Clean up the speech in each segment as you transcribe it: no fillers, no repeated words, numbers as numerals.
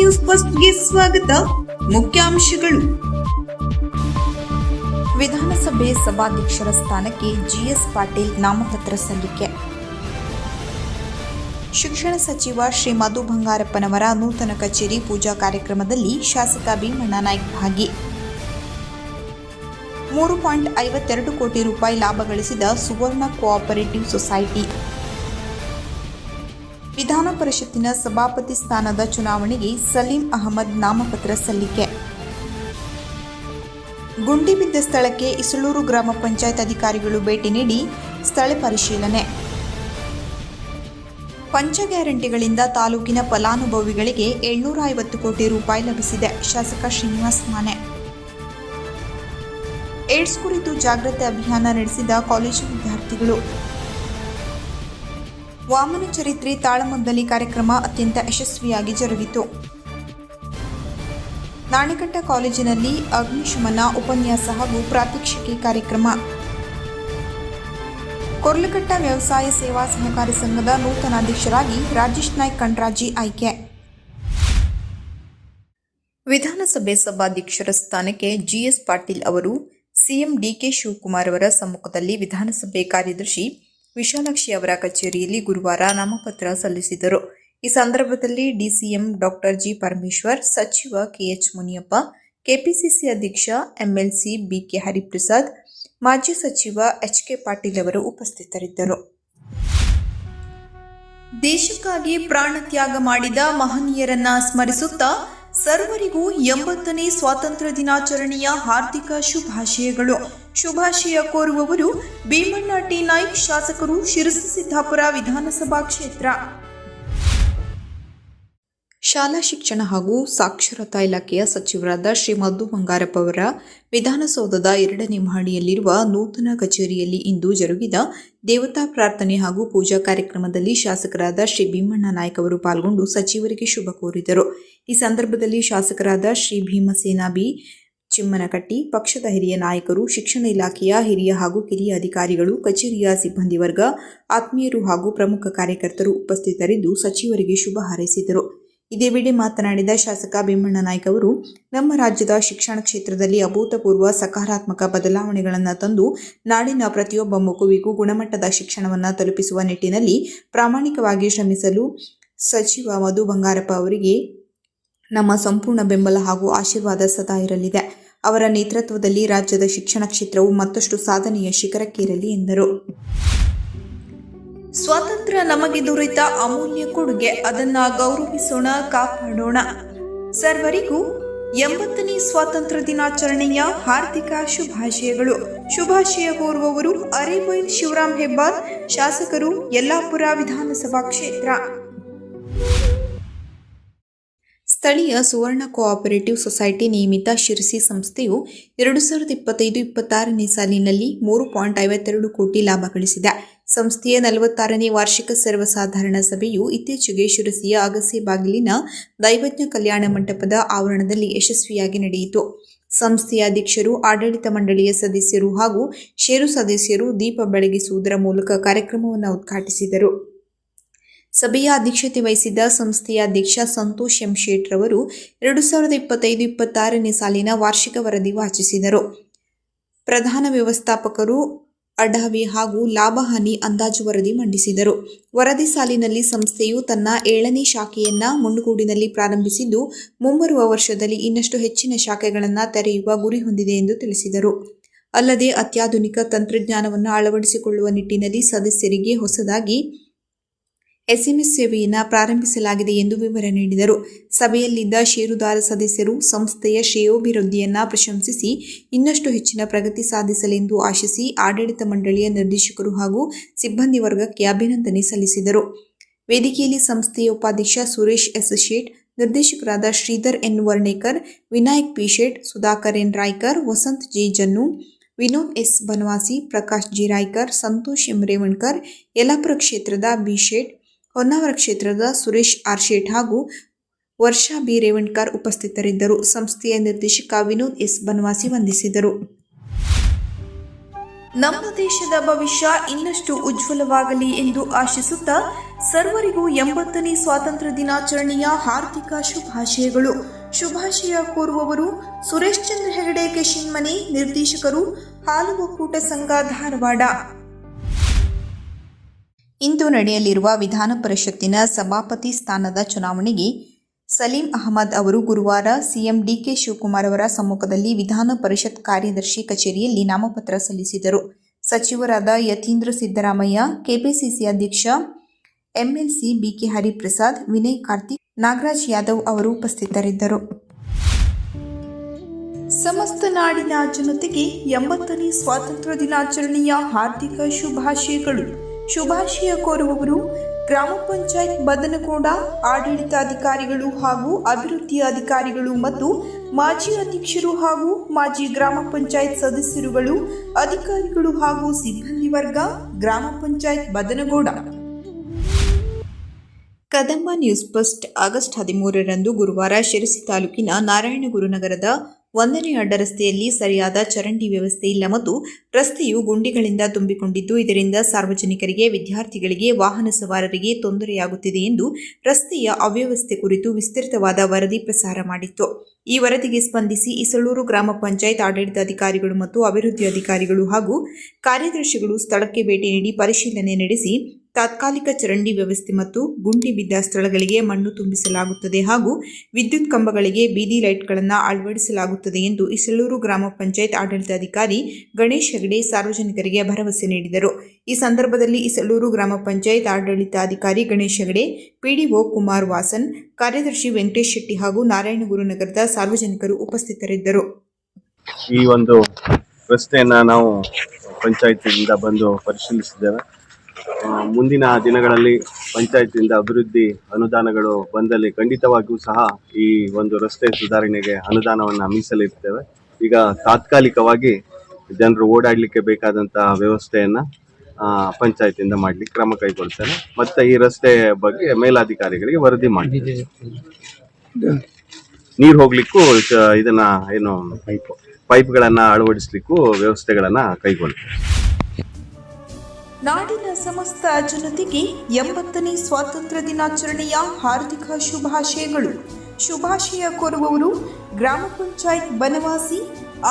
News ಫಸ್ಟ್ಗೆ ಸ್ವಾಗತ. ಮುಖ್ಯಾಂಶಗಳು. ವಿಧಾನಸಭೆ ಸಭಾಧ್ಯಕ್ಷರ ಸ್ಥಾನಕ್ಕೆ ಜಿಎಸ್ ಪಾಟೀಲ್ ನಾಮಪತ್ರ ಸಲ್ಲಿಕೆ. ಶಿಕ್ಷಣ ಸಚಿವ ಶ್ರೀ ಮಧು ಬಂಗಾರಪ್ಪನವರ ನೂತನ ಕಚೇರಿ ಪೂಜಾ ಕಾರ್ಯಕ್ರಮದಲ್ಲಿ ಶಾಸಕ ಭೀಮಣ್ಣ ನಾಯ್ಕ ಭಾಗಿ. 3.52 ಕೋಟಿ ರೂಪಾಯಿ ಲಾಭ ಗಳಿಸಿದ ಸುವರ್ಣ ಕೋಆಪರೇಟಿವ್ ಸೊಸೈಟಿ. ವಿಧಾನ ಪರಿಷತ್ತಿನ ಸಭಾಪತಿ ಸ್ಥಾನದ ಚುನಾವಣೆಗೆ ಸಲೀಂ ಅಹಮದ್ ನಾಮಪತ್ರ ಸಲ್ಲಿಕೆ. ಗುಂಡಿ ಬಿದ್ದ ಸ್ಥಳಕ್ಕೆ ಇಸಳೂರು ಗ್ರಾಮ ಪಂಚಾಯತ್ ಅಧಿಕಾರಿಗಳು ಭೇಟಿ ನೀಡಿ ಸ್ಥಳ ಪರಿಶೀಲನೆ. ಪಂಚ ಗ್ಯಾರಂಟಿಗಳಿಂದ ತಾಲೂಕಿನ ಫಲಾನುಭವಿಗಳಿಗೆ 750 ಕೋಟಿ ರೂಪಾಯಿ ಲಭಿಸಿದೆ. ಶಾಸಕ ಶ್ರೀನಿವಾಸ್ ಮಾನೆ. ಏಡ್ಸ್ ಕುರಿತು ಜಾಗೃತಿ ಅಭಿಯಾನ ನಡೆಸಿದ ಕಾಲೇಜು ವಿದ್ಯಾರ್ಥಿಗಳು. ವಾಮನ ಚರಿತ್ರೆ ತಾಳಮದ್ದಲೆ ಕಾರ್ಯಕ್ರಮ ಅತ್ಯಂತ ಯಶಸ್ವಿಯಾಗಿ ಜರುಗಿತು. ನಾಣಿಕಟ್ಟ ಕಾಲೇಜಿನಲ್ಲಿ ಅಗ್ನಿಶಮನ ಉಪನ್ಯಾಸ ಹಾಗೂ ಪ್ರಾತ್ಯಕ್ಷಿಕೆ ಕಾರ್ಯಕ್ರಮ. ಕೊರ್ಲಕಟ್ಟ ವ್ಯವಸಾಯ ಸೇವಾ ಸಹಕಾರಿ ಸಂಘದ ನೂತನ ಅಧ್ಯಕ್ಷರಾಗಿ ರಾಜೇಶ್ ನಾಯ್ಕ್ ಕಂಡ್ರಾಜಿ ಆಯ್ಕೆ. ವಿಧಾನಸಭೆ ಸಭಾಧ್ಯಕ್ಷರ ಸ್ಥಾನಕ್ಕೆ ಜಿಎಸ್ ಪಾಟೀಲ್ ಅವರು ಸಿಎಂ ಡಿಕೆ ಶಿವಕುಮಾರ್ ಅವರ ಸಮ್ಮುಖದಲ್ಲಿ ವಿಧಾನಸಭೆ ಕಾರ್ಯದರ್ಶಿ ವಿಶಾಲಾಕ್ಷಿ ಅವರ ಕಚೇರಿಯಲ್ಲಿ ಗುರುವಾರ ನಾಮಪತ್ರ ಸಲ್ಲಿಸಿದರು. ಈ ಸಂದರ್ಭದಲ್ಲಿ ಡಿಸಿಎಂ ಡಾಕ್ಟರ್ ಜಿ ಪರಮೇಶ್ವರ್, ಸಚಿವ ಕೆಎಚ್ ಮುನಿಯಪ್ಪ, ಕೆಪಿಸಿಸಿ ಅಧ್ಯಕ್ಷ ಎಂಎಲ್ಸಿ ಬಿಕೆ ಹರಿಪ್ರಸಾದ್, ಮಾಜಿ ಸಚಿವ ಎಚ್ಕೆ ಪಾಟೀಲ್ ಅವರು ಉಪಸ್ಥಿತರಿದ್ದರು. ದೇಶಕ್ಕಾಗಿ ಪ್ರಾಣ ತ್ಯಾಗ ಮಾಡಿದ ಮಹನೀಯರನ್ನ ಸ್ಮರಿಸುತ್ತಾ ಸರ್ವರಿಗೂ 80ನೇ ಸ್ವಾತಂತ್ರ್ಯ ದಿನಾಚರಣೆಯ ಹಾರ್ದಿಕ ಶುಭಾಶಯಗಳು. ಶುಭಾಶಯ ಕೋರುವವರು ಭೀಮಣ್ಣ ಟಿ ನಾಯ್ಕ್, ಶಾಸಕರು, ಶಿರಸಿ ಸಿದ್ದಾಪುರ ವಿಧಾನಸಭಾ ಕ್ಷೇತ್ರ. ಶಾಲಾ ಶಿಕ್ಷಣ ಹಾಗೂ ಸಾಕ್ಷರತಾ ಇಲಾಖೆಯ ಸಚಿವರಾದ ಶ್ರೀ ಮಧು ಬಂಗಾರಪ್ಪ ಅವರ ವಿಧಾನಸೌಧದ 2ನೇ ಮಹಡಿಯಲ್ಲಿರುವ ನೂತನ ಕಚೇರಿಯಲ್ಲಿ ಇಂದು ಜರುಗಿದ ದೇವತಾ ಪ್ರಾರ್ಥನೆ ಹಾಗೂ ಪೂಜಾ ಕಾರ್ಯಕ್ರಮದಲ್ಲಿ ಶಾಸಕರಾದ ಶ್ರೀ ಭೀಮಣ್ಣ ನಾಯ್ಕ ಅವರು ಪಾಲ್ಗೊಂಡು ಸಚಿವರಿಗೆ ಶುಭ ಕೋರಿದರು. ಈ ಸಂದರ್ಭದಲ್ಲಿ ಶಾಸಕರಾದ ಶ್ರೀ ಭೀಮಸೇನಾ ಬಿ ಚಿಮ್ಮನಕಟ್ಟಿ, ಪಕ್ಷದ ಹಿರಿಯ ನಾಯಕರು, ಶಿಕ್ಷಣ ಇಲಾಖೆಯ ಹಿರಿಯ ಹಾಗೂ ಕಿರಿಯ ಅಧಿಕಾರಿಗಳು, ಕಚೇರಿಯ ಸಿಬ್ಬಂದಿ ವರ್ಗ, ಆತ್ಮೀಯರು ಹಾಗೂ ಪ್ರಮುಖ ಕಾರ್ಯಕರ್ತರು ಉಪಸ್ಥಿತರಿದ್ದು ಸಚಿವರಿಗೆ ಶುಭ ಹಾರೈಸಿದರು. ಇದೇ ವೇಳೆ ಮಾತನಾಡಿದ ಶಾಸಕ ಭೀಮಣ್ಣ ನಾಯ್ಕ ಅವರು, ನಮ್ಮ ರಾಜ್ಯದ ಶಿಕ್ಷಣ ಕ್ಷೇತ್ರದಲ್ಲಿ ಅಭೂತಪೂರ್ವ ಸಕಾರಾತ್ಮಕ ಬದಲಾವಣೆಗಳನ್ನು ತಂದು ನಾಡಿನ ಪ್ರತಿಯೊಬ್ಬ ಮಗುವಿಗೂ ಗುಣಮಟ್ಟದ ಶಿಕ್ಷಣವನ್ನು ತಲುಪಿಸುವ ನಿಟ್ಟಿನಲ್ಲಿ ಪ್ರಾಮಾಣಿಕವಾಗಿ ಶ್ರಮಿಸಲು ಸಚಿವ ಮಧು ಬಂಗಾರಪ್ಪ ಅವರಿಗೆ ನಮ್ಮ ಸಂಪೂರ್ಣ ಬೆಂಬಲ ಹಾಗೂ ಆಶೀರ್ವಾದ ಸದಾ ಇರಲಿದೆ. ಅವರ ನೇತೃತ್ವದಲ್ಲಿ ರಾಜ್ಯದ ಶಿಕ್ಷಣ ಕ್ಷೇತ್ರವು ಮತ್ತಷ್ಟು ಸಾಧನೆಯ ಶಿಖರಕ್ಕೇರಲಿ ಎಂದರು. ಸ್ವಾತಂತ್ರ್ಯ ನಮಗೆ ದೊರೆತ ಅಮೂಲ್ಯ ಕೊಡುಗೆ, ಅದನ್ನ ಗೌರವಿಸೋಣ, ಕಾಪಾಡೋಣ. ಸರ್ವರಿಗೂ 80ನೇ ಸ್ವಾತಂತ್ರ್ಯ ದಿನಾಚರಣೆಯ ಹಾರ್ದಿಕ ಶುಭಾಶಯಗಳು. ಶುಭಾಶಯ ಕೋರುವವರು ಅರೇಬೈಲ್ ಶಿವರಾಮ್ ಹೆಬ್ಬಾರ್, ಶಾಸಕರು, ಯಲ್ಲಾಪುರ ವಿಧಾನಸಭಾ ಕ್ಷೇತ್ರ. ಸ್ಥಳೀಯ ಸುವರ್ಣ ಕೋಆಪರೇಟಿವ್ ಸೊಸೈಟಿ ನಿಯಮಿತ ಶಿರಸಿ ಸಂಸ್ಥೆಯು 2025-26ನೇ ಸಾಲಿನಲ್ಲಿ 3.52 ಕೋಟಿ ಲಾಭ ಗಳಿಸಿದೆ. ಸಂಸ್ಥೆಯ 46ನೇ ವಾರ್ಷಿಕ ಸರ್ವಸಾಧಾರಣ ಸಭೆಯು ಇತ್ತೀಚೆಗೆ ಶಿರಸಿಯ ಅಗಸೆ ಬಾಗಿಲಿನ ದೈವಜ್ಞ ಕಲ್ಯಾಣ ಮಂಟಪದ ಆವರಣದಲ್ಲಿ ಯಶಸ್ವಿಯಾಗಿ ನಡೆಯಿತು. ಸಂಸ್ಥೆಯ ಅಧ್ಯಕ್ಷರು, ಆಡಳಿತ ಮಂಡಳಿಯ ಸದಸ್ಯರು ಹಾಗೂ ಷೇರು ಸದಸ್ಯರು ದೀಪ ಬೆಳಗಿಸುವುದರ ಮೂಲಕ ಕಾರ್ಯಕ್ರಮವನ್ನು ಉದ್ಘಾಟಿಸಿದರು. ಸಭೆಯ ಅಧ್ಯಕ್ಷತೆ ವಹಿಸಿದ್ದ ಸಂಸ್ಥೆಯ ಅಧ್ಯಕ್ಷ ಸಂತೋಷ್ ಎಂ ಶೇಟ್ ರವರು 2025-26ನೇ ಸಾಲಿನ ವಾರ್ಷಿಕ ವರದಿ ವಾಚಿಸಿದರು. ಪ್ರಧಾನ ವ್ಯವಸ್ಥಾಪಕರು ಅಢಾವೆ ಹಾಗೂ ಲಾಭ ಹಾನಿ ಅಂದಾಜು ವರದಿ ಮಂಡಿಸಿದರು. ವರದಿ ಸಾಲಿನಲ್ಲಿ ಸಂಸ್ಥೆಯು ತನ್ನ 7ನೇ ಶಾಖೆಯನ್ನ ಮುಂಡಗೋಡಿನಲ್ಲಿ ಪ್ರಾರಂಭಿಸಿದ್ದು, ಮುಂಬರುವ ವರ್ಷದಲ್ಲಿ ಇನ್ನಷ್ಟು ಹೆಚ್ಚಿನ ಶಾಖೆಗಳನ್ನು ತೆರೆಯುವ ಗುರಿ ಹೊಂದಿದೆ ಎಂದು ತಿಳಿಸಿದರು. ಅಲ್ಲದೆ ಅತ್ಯಾಧುನಿಕ ತಂತ್ರಜ್ಞಾನವನ್ನು ಅಳವಡಿಸಿಕೊಳ್ಳುವ ನಿಟ್ಟಿನಲ್ಲಿ ಸದಸ್ಯರಿಗೆ ಹೊಸದಾಗಿ ಎಸ್ಎಂಎಸ್ ಸೇವೆಯನ್ನು ಪ್ರಾರಂಭಿಸಲಾಗಿದೆ ಎಂದು ವಿವರ ನೀಡಿದರು. ಸಭೆಯಲ್ಲಿದ್ದ ಷೇರುದಾರ ಸದಸ್ಯರು ಸಂಸ್ಥೆಯ ಶ್ರೇಯೋಭಿವೃದ್ಧಿಯನ್ನು ಪ್ರಶಂಸಿಸಿ ಇನ್ನಷ್ಟು ಹೆಚ್ಚಿನ ಪ್ರಗತಿ ಸಾಧಿಸಲೆಂದು ಆಶಿಸಿ ಆಡಳಿತ ಮಂಡಳಿಯ ನಿರ್ದೇಶಕರು ಹಾಗೂ ಸಿಬ್ಬಂದಿ ವರ್ಗಕ್ಕೆ ಅಭಿನಂದನೆ ಸಲ್ಲಿಸಿದರು. ವೇದಿಕೆಯಲ್ಲಿ ಸಂಸ್ಥೆಯ ಉಪಾಧ್ಯಕ್ಷ ಸುರೇಶ್ ಎಸ್ ಶೇಟ್, ನಿರ್ದೇಶಕರಾದ Shridhar N Varnekar, Vinayak P Shet, Sudhakar N Raikar, Vasant J Jannu, Vinod S Banavasi, Prakash G Raikar, Santosh M Revankar, Yellapur ಕ್ಷೇತ್ರದ ಬಿ ಶೇಟ್, ಹೊನ್ನಾವರ ಕ್ಷೇತ್ರದ ಸುರೇಶ್ ಆರ್ ಶೇಟ್ ಹಾಗೂ ವರ್ಷಾ ಬಿ ರೇವಣ್ಕರ್ ಉಪಸ್ಥಿತರಿದ್ದರು. ಸಂಸ್ಥೆಯ ನಿರ್ದೇಶಕ ವಿನೋದ್ ಎಸ್ ಬನವಾಸಿ ವಂದಿಸಿದರು. ನಮ್ಮ ದೇಶದ ಭವಿಷ್ಯ ಇನ್ನಷ್ಟು ಉಜ್ವಲವಾಗಲಿ ಎಂದು ಆಶಿಸುತ್ತಾ ಸರ್ವರಿಗೂ 80ನೇ ಸ್ವಾತಂತ್ರ್ಯ ದಿನಾಚರಣೆಯ ಹಾರ್ದಿಕ ಶುಭಾಶಯಗಳು. ಶುಭಾಶಯ ಕೋರುವವರು ಸುರೇಶ್ ಚಂದ್ರ ಹೆಗಡೆ ಕೆಶಿನ್ಮನೆ, ನಿರ್ದೇಶಕರು, ಹಾಲು ಒಕ್ಕೂಟ ಸಂಘ, ಧಾರವಾಡ. ಇಂದು ನಡೆಯಲಿರುವ ವಿಧಾನ ಪರಿಷತ್ತಿನ ಸಭಾಪತಿ ಸ್ಥಾನದ ಚುನಾವಣೆಗೆ ಸಲೀಂ ಅಹಮದ್ ಅವರು ಗುರುವಾರ ಸಿಎಂ ಡಿಕೆ ಶಿವಕುಮಾರ್ ಅವರ ಸಮ್ಮುಖದಲ್ಲಿ ವಿಧಾನ ಪರಿಷತ್ ಕಾರ್ಯದರ್ಶಿ ಕಚೇರಿಯಲ್ಲಿ ನಾಮಪತ್ರ ಸಲ್ಲಿಸಿದರು. ಸಚಿವರಾದ ಯತೀಂದ್ರ ಸಿದ್ದರಾಮಯ್ಯ, ಕೆಪಿಸಿಸಿ ಅಧ್ಯಕ್ಷ ಎಂಎಲ್ಸಿ ಬಿಕೆ ಹರಿಪ್ರಸಾದ್, ವಿನಯ್ ಕಾರ್ತಿಕ್, ನಾಗರಾಜ್ ಯಾದವ್ ಅವರು ಉಪಸ್ಥಿತರಿದ್ದರು. ಸಮಸ್ತ ನಾಡಿನ ಜನತೆಗೆ 80ನೇ ಸ್ವಾತಂತ್ರ್ಯ ದಿನಾಚರಣೆಯ ಹಾರ್ದಿಕ ಶುಭಾಶಯಗಳು. ಶುಭಾಶಯ ಕೋರುವವರು ಗ್ರಾಮ ಪಂಚಾಯತ್ ಬದನಗೌಡ ಆಡಳಿತಾಧಿಕಾರಿಗಳು ಹಾಗೂ ಅಭಿವೃದ್ಧಿ ಅಧಿಕಾರಿಗಳು ಮತ್ತು ಮಾಜಿ ಅಧ್ಯಕ್ಷರು ಹಾಗೂ ಮಾಜಿ ಗ್ರಾಮ ಪಂಚಾಯತ್ ಸದಸ್ಯರುಗಳು, ಅಧಿಕಾರಿಗಳು ಹಾಗೂ ಸಿಬ್ಬಂದಿ ವರ್ಗ, ಗ್ರಾಮ panchayat Badanagouda. Kadamba news first August 13ರಂದು ಗುರುವಾರ ಶಿರಸಿ ತಾಲೂಕಿನ ನಾರಾಯಣಗುರು ನಗರದ 1ನೇ ಅಡ್ಡ ರಸ್ತೆಯಲ್ಲಿ ಸರಿಯಾದ ಚರಂಡಿ ವ್ಯವಸ್ಥೆ ಇಲ್ಲ ಮತ್ತು ರಸ್ತೆಯು ಗುಂಡಿಗಳಿಂದ ತುಂಬಿಕೊಂಡಿದ್ದು, ಇದರಿಂದ ಸಾರ್ವಜನಿಕರಿಗೆ, ವಿದ್ಯಾರ್ಥಿಗಳಿಗೆ, ವಾಹನ ಸವಾರರಿಗೆ ತೊಂದರೆಯಾಗುತ್ತಿದೆ ಎಂದು ರಸ್ತೆಯ ಅವ್ಯವಸ್ಥೆ ಕುರಿತು ವಿಸ್ತೃತವಾದ ವರದಿ ಪ್ರಸಾರ ಮಾಡಿತ್ತು. ಈ ವರದಿಗೆ ಸ್ಪಂದಿಸಿ ಇಸಳೂರು ಗ್ರಾಮ ಪಂಚಾಯತ್ ಆಡಳಿತಾಧಿಕಾರಿಗಳು ಮತ್ತು ಅಭಿವೃದ್ಧಿ ಅಧಿಕಾರಿಗಳು ಹಾಗೂ ಕಾರ್ಯದರ್ಶಿಗಳು ಸ್ಥಳಕ್ಕೆ ಭೇಟಿ ನೀಡಿ ಪರಿಶೀಲನೆ ನಡೆಸಿ ತಾತ್ಕಾಲಿಕ ಚರಂಡಿ ವ್ಯವಸ್ಥೆ ಮತ್ತು ಗುಂಡಿ ಬಿದ್ದ ಸ್ಥಳಗಳಿಗೆ ಮಣ್ಣು ತುಂಬಿಸಲಾಗುತ್ತದೆ ಹಾಗೂ ವಿದ್ಯುತ್ ಕಂಬಗಳಿಗೆ ಬೀದಿ ಲೈಟ್ಗಳನ್ನು ಅಳವಡಿಸಲಾಗುತ್ತದೆ ಎಂದು ಇಸಳೂರು ಗ್ರಾಮ ಪಂಚಾಯತ್ ಆಡಳಿತಾಧಿಕಾರಿ ಗಣೇಶ್ ಹೆಗಡೆ ಸಾರ್ವಜನಿಕರಿಗೆ ಭರವಸೆ ನೀಡಿದರು. ಈ ಸಂದರ್ಭದಲ್ಲಿ ಇಸಳೂರು ಗ್ರಾಮ ಪಂಚಾಯತ್ ಆಡಳಿತಾಧಿಕಾರಿ ಗಣೇಶ್ ಹೆಗಡೆ, ಪಿಡಿಒ ಕುಮಾರ್ ವಾಸನ್, ಕಾರ್ಯದರ್ಶಿ ವೆಂಕಟೇಶ್ ಶೆಟ್ಟಿ ಹಾಗೂ ನಾರಾಯಣಗುರು ನಗರದ ಸಾರ್ವಜನಿಕರು ಉಪಸ್ಥಿತರಿದ್ದರು. ಈ ಒಂದು ರಸ್ತೆಯನ್ನು ನಾವು ಪಂಚಾಯತಿಯಿಂದ ಬಂದು ಪರಿಶೀಲಿಸಿದ್ದೇವೆ. ಮುಂದಿನ ದಿನಗಳಲ್ಲಿ ಪಂಚಾಯತಿಯಿಂದ ಅಭಿವೃದ್ಧಿ ಅನುದಾನಗಳು ಬಂದಲ್ಲಿ ಖಂಡಿತವಾಗಿಯೂ ಸಹ ಈ ಒಂದು ರಸ್ತೆ ಸುಧಾರಣೆಗೆ ಅನುದಾನವನ್ನು ಮೀಸಲಿಡ್ತೇವೆ. ಈಗ ತಾತ್ಕಾಲಿಕವಾಗಿ ಜನರು ಓಡಾಡಲಿಕ್ಕೆ ಬೇಕಾದಂತಹ ವ್ಯವಸ್ಥೆಯನ್ನು ಪಂಚಾಯತಿಯಿಂದ ಮಾಡಲಿಕ್ಕೆ ಕ್ರಮ ಕೈಗೊಳ್ತೇನೆ. ಮತ್ತೆ ಈ ರಸ್ತೆ ಬಗ್ಗೆ ಮೇಲಾಧಿಕಾರಿಗಳಿಗೆ ವರದಿ ಮಾಡ್ತೀವಿ. ನೀರು ಹೋಗ್ಲಿಕ್ಕೂ ಇದನ್ನ ಏನು ಪೈಪ್ಗಳನ್ನ ಅಳವಡಿಸಲಿಕ್ಕೂ ವ್ಯವಸ್ಥೆಗಳನ್ನ ಕೈಗೊಳ್ತೇವೆ. ನಾಡಿನ ಸಮಸ್ತ ಜನತೆಗೆ 80ನೇ ಸ್ವಾತಂತ್ರ್ಯ ದಿನಾಚರಣೆಯ ಹಾರ್ದಿಕ ಶುಭಾಶಯಗಳು. ಶುಭಾಶಯ ಕೋರುವವರು ಗ್ರಾಮ ಪಂಚಾಯತ್ ಬನವಾಸಿ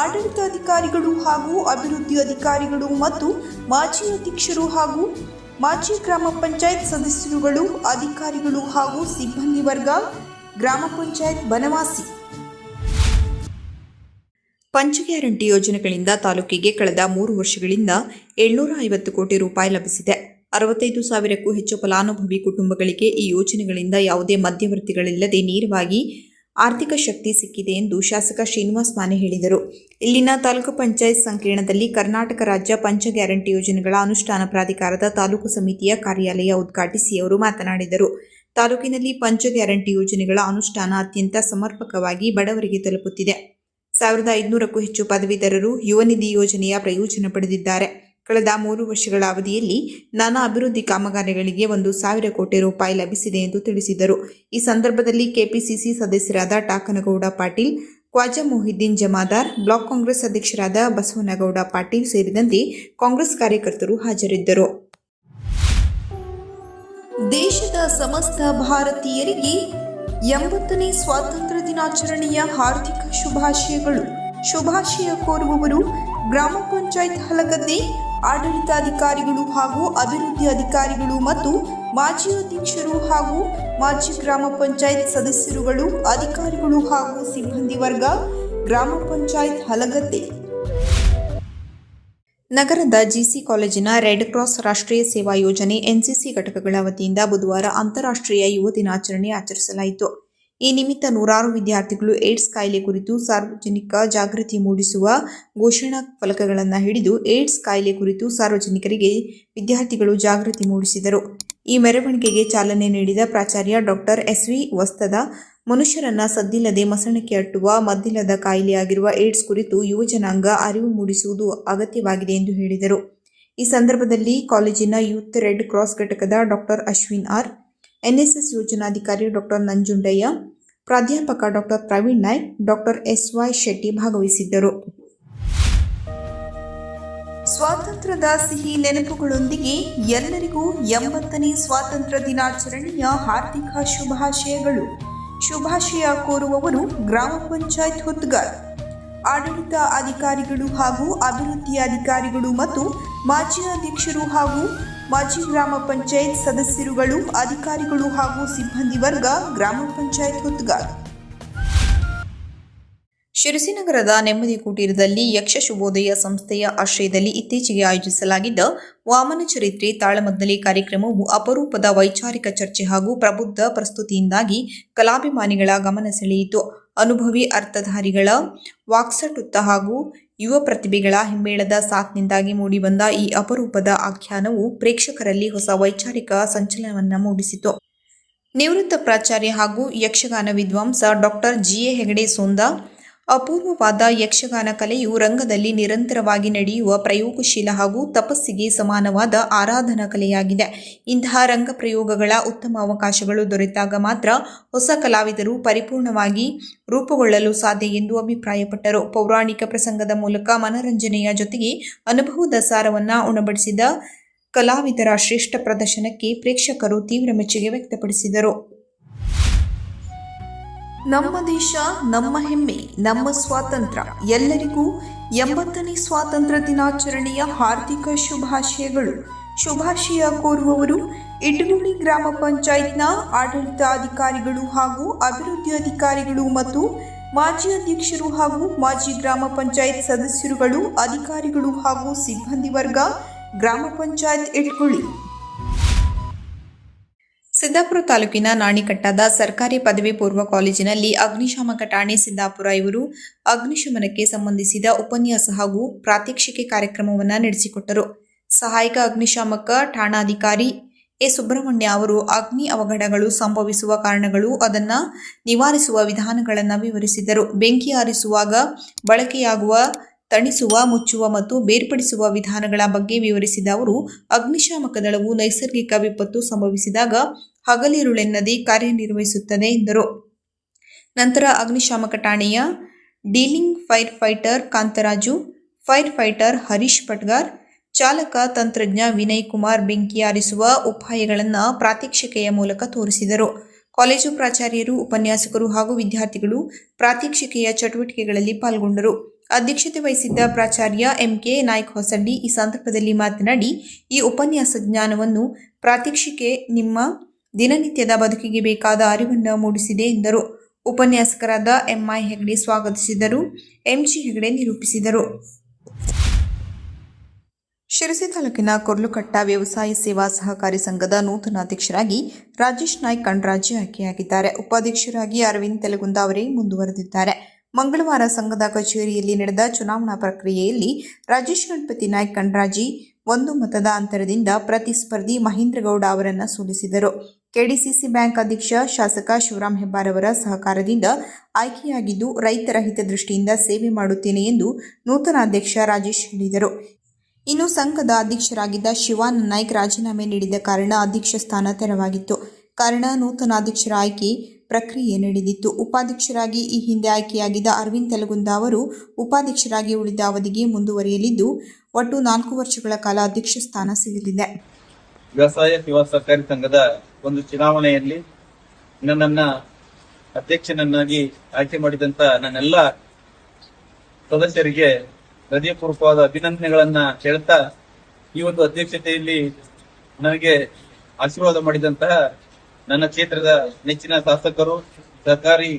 ಆಡಳಿತಾಧಿಕಾರಿಗಳು ಹಾಗೂ ಅಭಿವೃದ್ಧಿ ಅಧಿಕಾರಿಗಳು ಮತ್ತು ಮಾಜಿ ಅಧ್ಯಕ್ಷರು ಹಾಗೂ ಮಾಜಿ ಗ್ರಾಮ ಪಂಚಾಯತ್ ಸದಸ್ಯರುಗಳು, ಅಧಿಕಾರಿಗಳು ಹಾಗೂ ಸಿಬ್ಬಂದಿ ವರ್ಗ, ಗ್ರಾಮ ಪಂಚಾಯತ್ ಬನವಾಸಿ. ಪಂಚ ಗ್ಯಾರಂಟಿ ಯೋಜನೆಗಳಿಂದ ತಾಲೂಕಿಗೆ ಕಳೆದ 3 ವರ್ಷಗಳಿಂದ 750 ಕೋಟಿ ರೂಪಾಯಿ ಲಭಿಸಿದೆ. 65,000ಕ್ಕೂ ಹೆಚ್ಚು ಫಲಾನುಭವಿ ಕುಟುಂಬಗಳಿಗೆ ಈ ಯೋಜನೆಗಳಿಂದ ಯಾವುದೇ ಮಧ್ಯವರ್ತಿಗಳಿಲ್ಲದೆ ನೇರವಾಗಿ ಆರ್ಥಿಕ ಶಕ್ತಿ ಸಿಕ್ಕಿದೆ ಎಂದು ಶಾಸಕ ಶ್ರೀನಿವಾಸ್ ಮಾನೆ ಹೇಳಿದರು. ಇಲ್ಲಿನ ತಾಲೂಕು ಪಂಚಾಯತ್ ಸಂಕೀರ್ಣದಲ್ಲಿ ಕರ್ನಾಟಕ ರಾಜ್ಯ ಪಂಚ ಗ್ಯಾರಂಟಿ ಯೋಜನೆಗಳ ಅನುಷ್ಠಾನ ಪ್ರಾಧಿಕಾರದ ತಾಲೂಕು ಸಮಿತಿಯ ಕಾರ್ಯಾಲಯ ಉದ್ಘಾಟಿಸಿ ಅವರು ಮಾತನಾಡಿದರು. ತಾಲೂಕಿನಲ್ಲಿ ಪಂಚ ಗ್ಯಾರಂಟಿ ಯೋಜನೆಗಳ ಅನುಷ್ಠಾನ ಅತ್ಯಂತ ಸಮರ್ಪಕವಾಗಿ ಬಡವರಿಗೆ ತಲುಪುತ್ತಿದೆ. 1500ಕ್ಕೂ ಹೆಚ್ಚು ಪದವೀಧರರು ಯುವ ನಿಧಿ ಯೋಜನೆಯ ಪ್ರಯೋಜನ ಪಡೆದಿದ್ದಾರೆ. ಕಳೆದ 3 ವರ್ಷಗಳ ಅವಧಿಯಲ್ಲಿ ನಾನಾ ಅಭಿವೃದ್ಧಿ ಕಾಮಗಾರಿಗಳಿಗೆ 1,000 ಕೋಟಿ ರೂಪಾಯಿ ಲಭಿಸಿದೆ ಎಂದು ತಿಳಿಸಿದರು. ಈ ಸಂದರ್ಭದಲ್ಲಿ ಕೆಪಿಸಿಸಿ ಸದಸ್ಯರಾದ ಟಾಕನಗೌಡ ಪಾಟೀಲ್, ಖ್ವಾಜಾ ಮೊಹಿದ್ದೀನ್ ಜಮಾದಾರ್, ಬ್ಲಾಕ್ ಕಾಂಗ್ರೆಸ್ ಅಧ್ಯಕ್ಷರಾದ ಬಸವನಗೌಡ ಪಾಟೀಲ್ ಸೇರಿದಂತೆ ಕಾಂಗ್ರೆಸ್ ಕಾರ್ಯಕರ್ತರು ಹಾಜರಿದ್ದರು. ದೇಶದ ಸಮಸ್ತ ಭಾರತೀಯರಿಗೆ 80ನೇ ಸ್ವಾತಂತ್ರ್ಯ ದಿನಾಚರಣೆಯ ಹಾರ್ದಿಕ ಶುಭಾಶಯಗಳು. ಶುಭಾಶಯ ಕೋರುವವರು ಗ್ರಾಮ ಪಂಚಾಯತ್ ಹಲಗದ್ದೆ ಆಡಳಿತಾಧಿಕಾರಿಗಳು ಹಾಗೂ ಅಭಿವೃದ್ಧಿ ಅಧಿಕಾರಿಗಳು ಮತ್ತು ಮಾಜಿ ಅಧ್ಯಕ್ಷರು ಹಾಗೂ ಮಾಜಿ ಗ್ರಾಮ ಪಂಚಾಯತ್ ಸದಸ್ಯರುಗಳು, ಅಧಿಕಾರಿಗಳು ಹಾಗೂ ಸಿಬ್ಬಂದಿ ವರ್ಗ, ಗ್ರಾಮ ಪಂಚಾಯತ್ ಹಲಗದ್ದೆ. ನಗರದ ಜಿಸಿ ಕಾಲೇಜಿನ ರೆಡ್ ಕ್ರಾಸ್ ರಾಷ್ಟ್ರೀಯ ಸೇವಾ ಯೋಜನೆ ಎನ್ಸಿಸಿ ಘಟಕಗಳ ವತಿಯಿಂದ ಬುಧವಾರ ಅಂತಾರಾಷ್ಟ್ರೀಯ ಯುವ ದಿನಾಚರಣೆ ಆಚರಿಸಲಾಯಿತು. ಈ ನಿಮಿತ್ತ ನೂರಾರು ವಿದ್ಯಾರ್ಥಿಗಳು ಏಡ್ಸ್ ಕಾಯಿಲೆ ಕುರಿತು ಸಾರ್ವಜನಿಕ ಜಾಗೃತಿ ಮೂಡಿಸುವ ಘೋಷಣಾ ಫಲಕಗಳನ್ನು ಹಿಡಿದು ಏಡ್ಸ್ ಕಾಯಿಲೆ ಕುರಿತು ಸಾರ್ವಜನಿಕರಿಗೆ ವಿದ್ಯಾರ್ಥಿಗಳು ಜಾಗೃತಿ ಮೂಡಿಸಿದರು. ಈ ಮೆರವಣಿಗೆಗೆ ಚಾಲನೆ ನೀಡಿದ ಪ್ರಾಚಾರ್ಯ ಡಾಕ್ಟರ್ ಎಸ್.ವಿ. ವಸ್ತದ ಮನುಷ್ಯರನ್ನ ಸದ್ದಿಲ್ಲದೆ ಮಸಣಕ್ಕೆ ಅಟ್ಟುವ ಮದ್ದಿಲ್ಲದ ಕಾಯಿಲೆಯಾಗಿರುವ ಏಡ್ಸ್ ಕುರಿತು ಯುವಜನಾಂಗ ಅರಿವು ಮೂಡಿಸುವುದು ಅಗತ್ಯವಾಗಿದೆ ಎಂದು ಹೇಳಿದರು. ಈ ಸಂದರ್ಭದಲ್ಲಿ ಕಾಲೇಜಿನ ಯೂತ್ ರೆಡ್ ಕ್ರಾಸ್ ಘಟಕದ ಡಾಕ್ಟರ್ ಅಶ್ವಿನ್ ಆರ್, ಎನ್ಎಸ್ಎಸ್ ಯೋಜನಾಧಿಕಾರಿ ಡಾಕ್ಟರ್ ನಂಜುಂಡಯ್ಯ, ಪ್ರಾಧ್ಯಾಪಕ ಡಾಕ್ಟರ್ ಪ್ರವೀಣ್ ನಾಯ್ಕ್, ಡಾಕ್ಟರ್ ಎಸ್.ವೈ. ಶೆಟ್ಟಿ ಭಾಗವಹಿಸಿದ್ದರು. ಸ್ವಾತಂತ್ರ್ಯದ ಸಿಹಿ ನೆನಪುಗಳೊಂದಿಗೆ ಎಲ್ಲರಿಗೂ 80ನೇ ಸ್ವಾತಂತ್ರ್ಯ ದಿನಾಚರಣೆಯ ಹಾರ್ದಿಕ ಶುಭಾಶಯಗಳು. ಶುಭಾಶಯ ಕೋರುವವರು ಗ್ರಾಮ ಪಂಚಾಯತ್ ಹುತ್ಗಾರ್, ಆಡಳಿತ ಅಧಿಕಾರಿಗಳು ಹಾಗೂ ಅಭಿವೃದ್ಧಿ ಅಧಿಕಾರಿಗಳು ಮತ್ತು ಮಾಜಿ ಅಧ್ಯಕ್ಷರು ಹಾಗೂ ಮಾಜಿ ಗ್ರಾಮ ಪಂಚಾಯತ್ ಸದಸ್ಯರುಗಳು, ಅಧಿಕಾರಿಗಳು ಹಾಗೂ ಸಿಬ್ಬಂದಿ ವರ್ಗ, ಗ್ರಾಮ ಪಂಚಾಯತ್ ಹುತ್ಗಾರ್. ಶಿರಸಿ ನಗರದ ನೆಮ್ಮದಿ ಕುಟೀರದಲ್ಲಿ ಯಕ್ಷ ಶುಭೋದಯ ಸಂಸ್ಥೆಯ ಆಶ್ರಯದಲ್ಲಿ ಇತ್ತೀಚೆಗೆ ಆಯೋಜಿಸಲಾಗಿದ್ದ ವಾಮನ ಚರಿತ್ರೆ ತಾಳಮದ್ದಲೆ ಕಾರ್ಯಕ್ರಮವು ಅಪರೂಪದ ವೈಚಾರಿಕ ಚರ್ಚೆ ಹಾಗೂ ಪ್ರಬುದ್ಧ ಪ್ರಸ್ತುತಿಯಿಂದಾಗಿ ಕಲಾಭಿಮಾನಿಗಳ ಗಮನ ಸೆಳೆಯಿತು. ಅನುಭವಿ ಅರ್ಥಧಾರಿಗಳ ವಾಕ್ಸಟುತ್ತ ಹಾಗೂ ಯುವ ಪ್ರತಿಭೆಗಳ ಹಿಮ್ಮೇಳದ ಸಾಥ್ನಿಂದಾಗಿ ಮೂಡಿಬಂದ ಈ ಅಪರೂಪದ ಆಖ್ಯಾನವು ಪ್ರೇಕ್ಷಕರಲ್ಲಿ ಹೊಸ ವೈಚಾರಿಕ ಸಂಚಲನವನ್ನು ಮೂಡಿಸಿತು. ನಿವೃತ್ತ ಪ್ರಾಚಾರ್ಯ ಹಾಗೂ ಯಕ್ಷಗಾನ ವಿದ್ವಾಂಸ ಡಾಕ್ಟರ್ ಜಿ.ಎ. ಹೆಗಡೆ ಸೋಂದ, ಅಪೂರ್ವವಾದ ಯಕ್ಷಗಾನ ಕಲೆಯು ರಂಗದಲ್ಲಿ ನಿರಂತರವಾಗಿ ನಡೆಯುವ ಪ್ರಯೋಗಶೀಲ ಹಾಗೂ ತಪಸ್ಸಿಗೆ ಸಮಾನವಾದ ಆರಾಧನಾ ಕಲೆಯಾಗಿದೆ. ಇಂತಹ ರಂಗ ಪ್ರಯೋಗಗಳ ಉತ್ತಮ ಅವಕಾಶಗಳು ದೊರೆತಾಗ ಮಾತ್ರ ಹೊಸ ಕಲಾವಿದರು ಪರಿಪೂರ್ಣವಾಗಿ ರೂಪುಗೊಳ್ಳಲು ಸಾಧ್ಯ ಎಂದು ಅಭಿಪ್ರಾಯಪಟ್ಟರು. ಪೌರಾಣಿಕ ಪ್ರಸಂಗದ ಮೂಲಕ ಮನರಂಜನೆಯ ಜೊತೆಗೆ ಅನುಭವದ ಸಾರವನ್ನು ಉಣಬಡಿಸಿದ ಕಲಾವಿದರ ಶ್ರೇಷ್ಠ ಪ್ರದರ್ಶನಕ್ಕೆ ಪ್ರೇಕ್ಷಕರು ತೀವ್ರ ಮೆಚ್ಚುಗೆ ವ್ಯಕ್ತಪಡಿಸಿದರು. ನಮ್ಮ ದೇಶ, ನಮ್ಮ ಹೆಮ್ಮೆ, ನಮ್ಮ ಸ್ವಾತಂತ್ರ್ಯ. ಎಲ್ಲರಿಗೂ 80ನೇ ಸ್ವಾತಂತ್ರ್ಯ ದಿನಾಚರಣೆಯ ಹಾರ್ದಿಕ ಶುಭಾಶಯಗಳು. ಶುಭಾಶಯ ಕೋರುವವರು ಇಟಗುಳಿ ಗ್ರಾಮ ಪಂಚಾಯತ್ನ ಆಡಳಿತ ಅಧಿಕಾರಿಗಳು ಹಾಗೂ ಅಭಿವೃದ್ಧಿ ಅಧಿಕಾರಿಗಳು ಮತ್ತು ಮಾಜಿ ಅಧ್ಯಕ್ಷರು ಹಾಗೂ ಮಾಜಿ ಗ್ರಾಮ ಪಂಚಾಯತ್ ಸದಸ್ಯರುಗಳು, ಅಧಿಕಾರಿಗಳು ಹಾಗೂ ಸಿಬ್ಬಂದಿ ವರ್ಗ, ಗ್ರಾಮ ಪಂಚಾಯತ್ ಇಟಗುಳಿ. ಸಿದ್ದಾಪುರ ತಾಲೂಕಿನ ನಾಣಿಕಟ್ಟಾದ ಸರ್ಕಾರಿ ಪದವಿ ಪೂರ್ವ ಕಾಲೇಜಿನಲ್ಲಿ ಅಗ್ನಿಶಾಮಕ ಠಾಣೆ ಸಿದ್ದಾಪುರ ಇವರು ಅಗ್ನಿಶಮನಕ್ಕೆ ಸಂಬಂಧಿಸಿದ ಉಪನ್ಯಾಸ ಹಾಗೂ ಪ್ರಾತ್ಯಕ್ಷಿಕೆ ಕಾರ್ಯಕ್ರಮವನ್ನು ನಡೆಸಿಕೊಟ್ಟರು. ಸಹಾಯಕ ಅಗ್ನಿಶಾಮಕ ಠಾಣಾಧಿಕಾರಿ ಎ. ಸುಬ್ರಹ್ಮಣ್ಯ ಅವರು ಅಗ್ನಿ ಅವಘಡಗಳು ಸಂಭವಿಸುವ ಕಾರಣಗಳು, ಅದನ್ನು ನಿವಾರಿಸುವ ವಿಧಾನಗಳನ್ನು ವಿವರಿಸಿದರು. ಬೆಂಕಿ ಆರಿಸುವಾಗ ಬಳಕೆಯಾಗುವ ತಣಿಸುವ, ಮುಚ್ಚುವ ಮತ್ತು ಬೇರ್ಪಡಿಸುವ ವಿಧಾನಗಳ ಬಗ್ಗೆ ವಿವರಿಸಿದ ಅವರು, ಅಗ್ನಿಶಾಮಕ ದಳವು ನೈಸರ್ಗಿಕ ವಿಪತ್ತು ಸಂಭವಿಸಿದಾಗ ಹಗಲಿರುಳೆನ್ನದೇ ಕಾರ್ಯನಿರ್ವಹಿಸುತ್ತದೆ ಎಂದರು. ನಂತರ ಅಗ್ನಿಶಾಮಕ ಠಾಣೆಯ dealing fire fighter Kantharaju, fire fighter Harish Patgar, ಚಾಲಕ ತಂತ್ರಜ್ಞ ವಿನಯ್ ಕುಮಾರ್ ಬೆಂಕಿ ಆರಿಸುವ ಉಪಾಯಗಳನ್ನು ಪ್ರಾತ್ಯಕ್ಷಿಕೆಯ ಮೂಲಕ ತೋರಿಸಿದರು. ಕಾಲೇಜು ಪ್ರಾಚಾರ್ಯರು, ಉಪನ್ಯಾಸಕರು ಹಾಗೂ ವಿದ್ಯಾರ್ಥಿಗಳು ಪ್ರಾತ್ಯಕ್ಷಿಕೆಯ ಚಟುವಟಿಕೆಗಳಲ್ಲಿ ಪಾಲ್ಗೊಂಡರು. ಅಧ್ಯಕ್ಷತೆ ವಹಿಸಿದ್ದ ಪ್ರಾಚಾರ್ಯ ಎಂ.ಕೆ. ನಾಯ್ಕ ಹೊಸಳ್ಳಿ ಈ ಸಂದರ್ಭದಲ್ಲಿ ಮಾತನಾಡಿ, ಈ ಉಪನ್ಯಾಸ ಜ್ಞಾನವನ್ನು ಪ್ರಾತ್ಯಕ್ಷಿಕೆ ನಿಮ್ಮ ದಿನನಿತ್ಯದ ಬದುಕಿಗೆ ಬೇಕಾದ ಅರಿವನ್ನು ಮೂಡಿಸಿದೆ ಎಂದರು. ಉಪನ್ಯಾಸಕರಾದ ಎಂ.ಐ. ಹೆಗಡೆ ಸ್ವಾಗತಿಸಿದರು. ಎಂ.ಜಿ. ಹೆಗಡೆ ನಿರೂಪಿಸಿದರು. ಶಿರಸಿ ತಾಲೂಕಿನ ಕೊರ್ಲುಕಟ್ಟ ವ್ಯವಸಾಯ ಸೇವಾ ಸಹಕಾರಿ ಸಂಘದ ನೂತನ ಅಧ್ಯಕ್ಷರಾಗಿ ರಾಜೇಶ್ ನಾಯ್ಕ್ ಕಂಡ್ರಾಜಿ ಆಯ್ಕೆಯಾಗಿದ್ದಾರೆ. ಉಪಾಧ್ಯಕ್ಷರಾಗಿ ಅರವಿಂದ್ ತೆಲಗುಂದ ಅವರೇ ಮುಂದುವರೆದಿದ್ದಾರೆ. ಮಂಗಳವಾರ ಸಂಘದ ಕಚೇರಿಯಲ್ಲಿ ನಡೆದ ಚುನಾವಣಾ ಪ್ರಕ್ರಿಯೆಯಲ್ಲಿ ರಾಜೇಶ್ ಗಣಪತಿ ನಾಯ್ಕ್ ಕಂಡ್ರಾಜಿ 1 ಮತದ ಅಂತರದಿಂದ ಪ್ರತಿಸ್ಪರ್ಧಿ ಮಹೇಂದ್ರಗೌಡ ಅವರನ್ನು ಸೋಲಿಸಿದರು. ಕೆಡಿಸಿಸಿ ಬ್ಯಾಂಕ್ ಅಧ್ಯಕ್ಷ ಶಾಸಕ ಶಿವರಾಮ್ ಹೆಬ್ಬಾರ್ ಅವರ ಸಹಕಾರದಿಂದ ಆಯ್ಕೆಯಾಗಿದ್ದು, ರೈತರ ಹಿತದೃಷ್ಟಿಯಿಂದ ಸೇವೆ ಮಾಡುತ್ತೇನೆ ಎಂದು ನೂತನ ಅಧ್ಯಕ್ಷ ರಾಜೇಶ್ ಹೇಳಿದರು. ಇನ್ನು ಸಂಘದ ಅಧ್ಯಕ್ಷರಾಗಿದ್ದ ಶಿವಾನಂದ ನಾಯ್ಕ್ ರಾಜೀನಾಮೆ ನೀಡಿದ ಕಾರಣ ಅಧ್ಯಕ್ಷ ಸ್ಥಾನ ತೆರವಾಗಿತ್ತು. ಕಾರಣ ನೂತನ ಅಧ್ಯಕ್ಷರ ಆಯ್ಕೆ ಪ್ರಕ್ರಿಯೆ ನಡೆದಿತ್ತು. ಉಪಾಧ್ಯಕ್ಷರಾಗಿ ಈ ಹಿಂದೆ ಆಯ್ಕೆಯಾಗಿದ್ದ ಅರವಿಂದ್ ತೆಲಗುಂದ ಅವರು ಉಪಾಧ್ಯಕ್ಷರಾಗಿ ಉಳಿದ ಅವಧಿಗೆ ಮುಂದುವರಿಯಲಿದ್ದು, ಒಟ್ಟು 4 ವರ್ಷಗಳ ಕಾಲ ಅಧ್ಯಕ್ಷ ಸ್ಥಾನ ಸಿಗಲಿದೆ. ವ್ಯವಸಾಯ ಸೇವಾ ಸಹಕಾರಿ ಸಂಘದ ಒಂದು ಚುನಾವಣೆಯಲ್ಲಿ ನನ್ನನ್ನ ಅಧ್ಯಕ್ಷನನ್ನಾಗಿ ಆಯ್ಕೆ ಮಾಡಿದಂತ ನನ್ನೆಲ್ಲ ಸದಸ್ಯರಿಗೆ ಹೃದಯಪೂರ್ವಕವಾದ ಅಭಿನಂದನೆಗಳನ್ನ ಹೇಳ್ತಾ, ಈ ಒಂದು ಅಧ್ಯಕ್ಷತೆಯಲ್ಲಿ ನನಗೆ ಆಶೀರ್ವಾದ ಮಾಡಿದಂತಹ ನನ್ನ ಕ್ಷೇತ್ರದ ನೆಚ್ಚಿನ ಶಾಸಕರು, ಸರ್ಕಾರಿ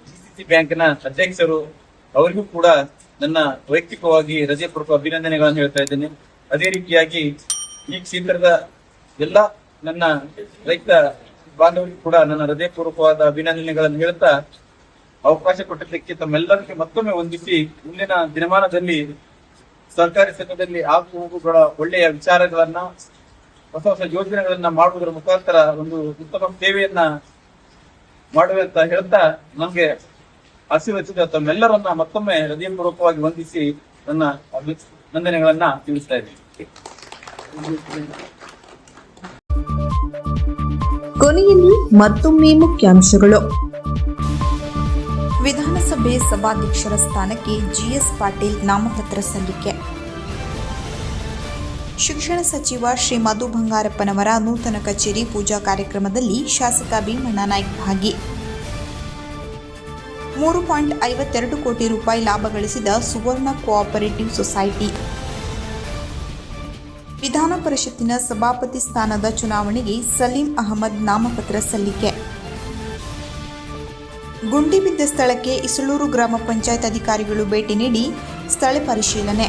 ಡಿಸಿಸಿ ಬ್ಯಾಂಕ್ನ ಅಧ್ಯಕ್ಷರು, ಅವರಿಗೂ ಕೂಡ ನನ್ನ ವೈಯಕ್ತಿಕವಾಗಿ ಹೃದಯಪೂರ್ವಕ ಅಭಿನಂದನೆಗಳನ್ನು ಹೇಳ್ತಾ ಇದ್ದೇನೆ. ಅದೇ ರೀತಿಯಾಗಿ ಈ ಕ್ಷೇತ್ರದ ಎಲ್ಲ ನನ್ನ ರೈತ ಬಾಂಧವರಿಗೂ ಕೂಡ ನನ್ನ ಹೃದಯಪೂರ್ವಕವಾದ ಅಭಿನಂದನೆಗಳನ್ನು ಹೇಳ್ತಾ, ಅವಕಾಶ ಕೊಟ್ಟಿದ್ದಕ್ಕೆ ತಮ್ಮೆಲ್ಲರಿಗೆ ಮತ್ತೊಮ್ಮೆ ವಂದಿಸಿ, ಮುಂದಿನ ದಿನಮಾನದಲ್ಲಿ ಸರ್ಕಾರಿ ಸಂಘದಲ್ಲಿ ಆಗು ಹೋಗುಗಳ ಒಳ್ಳೆಯ ವಿಚಾರಗಳನ್ನ, ಹೊಸ ಹೊಸ ಯೋಜನೆಗಳನ್ನ ಮಾಡುವುದರ ಮುಖಾಂತರ ಒಂದು ಉತ್ತಮ ಸೇವೆಯನ್ನ ಮಾಡುವೆ ಅಂತ ಹೇಳ್ತಾ, ನಮ್ಗೆ ಆಶೀರ್ವದಿಸಿದ ತಮ್ಮೆಲ್ಲರನ್ನ ಮತ್ತೊಮ್ಮೆ ಹೃದಯಪೂರ್ವಕವಾಗಿ ವಂದಿಸಿ ನನ್ನ ಅಭಿನಂದನೆಗಳನ್ನ ತಿಳಿಸ್ತಾ ಇದ್ದೀನಿ. ಕೊನೆಯಲ್ಲಿ ಮತ್ತೊಮ್ಮೆ ಮುಖ್ಯಾಂಶಗಳು. ವಿಧಾನಸಭೆ ಸಭಾಧ್ಯಕ್ಷರ ಸ್ಥಾನಕ್ಕೆ ಜಿಎಸ್ ಪಾಟೀಲ್ ನಾಮಪತ್ರ ಸಲ್ಲಿಕೆ. ಶಿಕ್ಷಣ ಸಚಿವ ಶ್ರೀ ಮಧು ಬಂಗಾರಪ್ಪನವರ ನೂತನ ಕಚೇರಿ ಪೂಜಾ ಕಾರ್ಯಕ್ರಮದಲ್ಲಿ ಶಾಸಕ ಭೀಮಣ್ಣ ನಾಯ್ಕ ಭಾಗಿ. 3.52 ಕೋಟಿ ರೂಪಾಯಿ ಲಾಭ ಗಳಿಸಿದ ಸುವರ್ಣ ಕೋಆಪರೇಟಿವ್ ಸೊಸೈಟಿ. ವಿಧಾನ ಪರಿಷತ್ತಿನ ಸಭಾಪತಿ ಸ್ಥಾನದ ಚುನಾವಣೆಗೆ ಸಲೀಂ ಅಹಮದ್ ನಾಮಪತ್ರ ಸಲ್ಲಿಕೆ. ಗುಂಡಿ ಬಿದ್ದ ಸ್ಥಳಕ್ಕೆ ಇಸಳೂರು ಗ್ರಾಮ ಪಂಚಾಯತ್ ಅಧಿಕಾರಿಗಳು ಭೇಟಿ ನೀಡಿ ಸ್ಥಳ ಪರಿಶೀಲನೆ.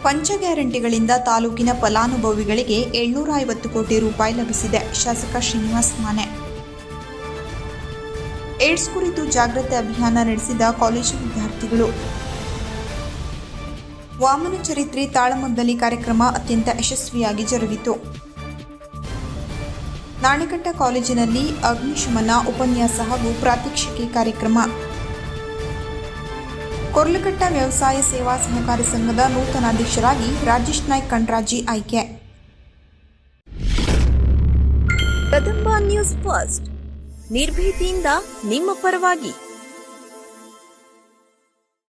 ಪಂಚ ಗ್ಯಾರಂಟಿಗಳಿಂದ ತಾಲೂಕಿನ ಫಲಾನುಭವಿಗಳಿಗೆ 750 ಕೋಟಿ ರೂಪಾಯಿ ಲಭಿಸಿದೆ. ಶಾಸಕ ಶ್ರೀನಿವಾಸ್ ಮಾನೆ. ಏಡ್ಸ್ ಕುರಿತು ಜಾಗೃತಿ ಅಭಿಯಾನ ನಡೆಸಿದ ಕಾಲೇಜು ವಿದ್ಯಾರ್ಥಿಗಳು. ವಾಮನ ಚರಿತ್ರೆ ತಾಳಮದ್ದಲೆ ಕಾರ್ಯಕ್ರಮ ಅತ್ಯಂತ ಯಶಸ್ವಿಯಾಗಿ ಜರುಗಿತು. ನಾಣಿಕಟ್ಟ ಕಾಲೇಜಿನಲ್ಲಿ ಅಗ್ನಿಶಮನ ಉಪನ್ಯಾಸ ಹಾಗೂ ಪ್ರಾತ್ಯಕ್ಷಿಕೆ ಕಾರ್ಯಕ್ರಮ. ಕೊರ್ಲಕಟ್ಟ ವ್ಯವಸಾಯ ಸೇವಾ ಸಹಕಾರಿ ಸಂಘದ ನೂತನ ಅಧ್ಯಕ್ಷರಾಗಿ ರಾಜೇಶ್ ನಾಯ್ಕ್ ಕಂಡ್ರಾಜಿ ಆಯ್ಕೆ. ಕದಂಬ ನ್ಯೂಸ್ ಫಸ್ಟ್, ನಿರ್ಭೀತಿಯಿಂದ ನಿಮ್ಮ ಪರವಾಗಿ.